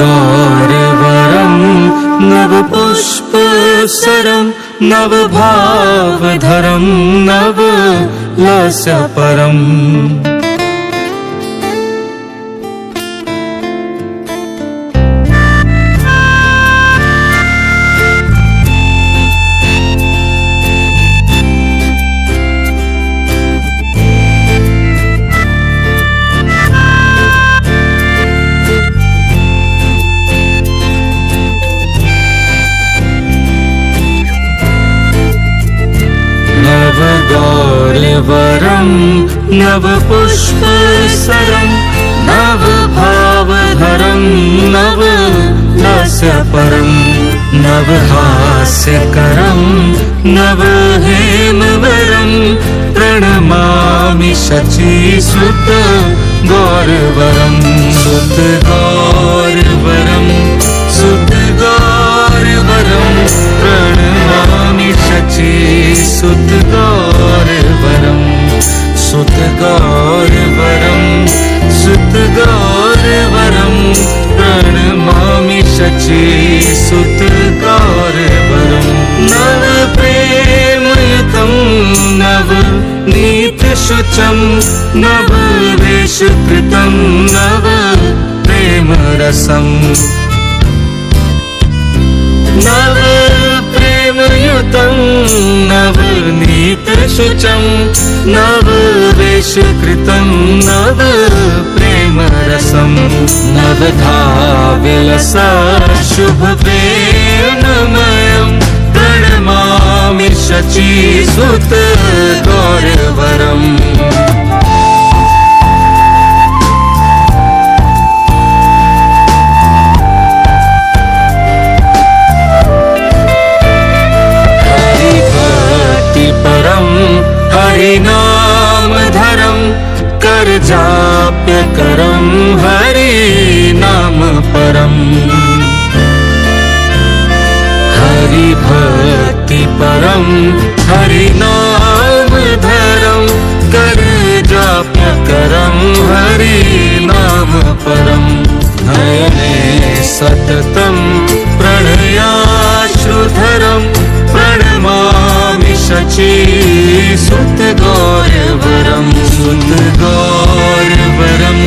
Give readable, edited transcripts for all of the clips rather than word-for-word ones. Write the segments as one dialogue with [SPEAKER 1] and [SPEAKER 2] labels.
[SPEAKER 1] गौरवरं नवपुष्पसरं नवभावधरं नवलास्यपरम् नवगौरवरं नवपुष्पसरं नवभावधरं नवलास्यपरं नवहास्यकरं नवहेमवरं प्रणमामि शचीसुत गौरवरं सुत गौरवरं सुत गौरवरं प्रणमामि शचीसुत गौरवरं सुत गौरवरं सुत गौरवरं प्रणमामि शचीसुत गौरवरं नवप्रेमयुतं नवनीतशुचं नववेशकृतं नवप्रेमरसम् नवप्रेमयुतं नवनीतशुचं नववेशकृतं नवप्रेमरसं नवधाविलसा शुभप्रेममयं प्रणमामि शचीसुत गौरवरम् हरिनामधरं करजाप्यकरं हरिनामपरम् हरिभक्तिपरं हरिनामधरं करजाप्यकरं हरिनामपरं नयने सततं प्रणयाश्रुधरं प्रणमामि शचीसुत गौरवरं सुत गौरवरं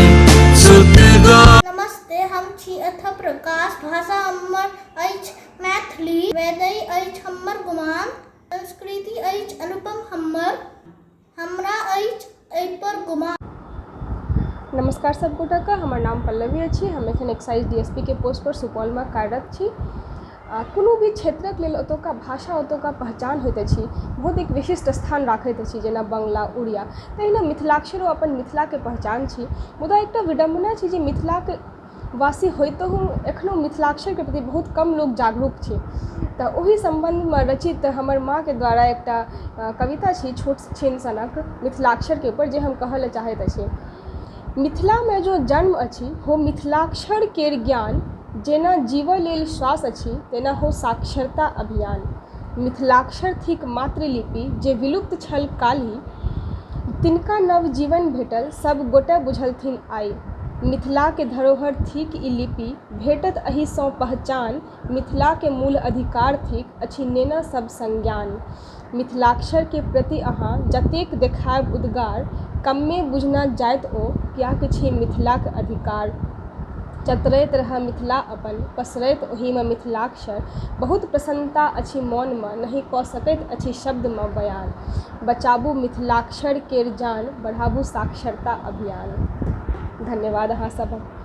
[SPEAKER 1] सुत गौर।
[SPEAKER 2] नमस्ते, हम छी अथ प्रकाश। भाषा हमर अछि मैथिली, वेदई अछि हमर गुमान, संस्कृति अछि अनुपम हमरा अछि एहि पर गुमान।
[SPEAKER 3] नमस्कार सब गोटा, हमर नाम पल्लवी अछि। हम एखन एक्साइज डीएसपी के पोस्ट पर सुपौल में कार्यरत छी। कोनो भी क्षेत्रक लेल ओतुका भाषा ओतुका पहचान होइत अछि, बहुत एक विशिष्ट स्थान राखैत अछि, जेना बंगला उड़िया। तहिना मिथिलाक्षरो अपन मिथिलाके पहचान छी। मुदा एकटा विडम्बना छै जे मिथिलाके वासी होइतहु एखनो मिथिलाक्षरके प्रति बहुत कम लोक जागरूक छै। तऽ ओहि सम्बन्धमे रचित हमर माँके द्वारा एकटा कविता छी छोट छिन सनक मिथिलाक्षरके ऊपर, जे हम कहऽ लए चाहैत अछि। मिथिलामे जो जन्म अछि हो मिथिलाक्षर केर ज्ञान, जेना जीवऽ लेल श्वास अछि तेना हो साक्षरता अभियान। मिथिलाक्षर थिक मातृलिपि जे विलुप्त छल काल्हि, तिनका नवजीवन भेटल सब गोटे बुझलथिन आइ। मिथिलाके धरोहर थिक ई लिपि, भेटत एहिसँ पहचान। मिथिलाके मूल अधिकार थिक अछि नेना सब संज्ञान। मिथिलाक्षरके प्रति अहाँ जतेक देखायब उद्गार, कम्मे बुझना जाइत ओ कियाक छी मिथिलाक अधिकार। चतरैत रह मिथिला अपन, पसरैत ओहिमे मिथिलाक्षर। बहुत प्रसन्नता अछि मौनमे, नहि कऽ सकैत अछि शब्दमे बयान। बचाबू मिथिलाक्षर केर जान, बढ़ाबू साक्षरता अभियान। धन्यवाद अहाँ सबक।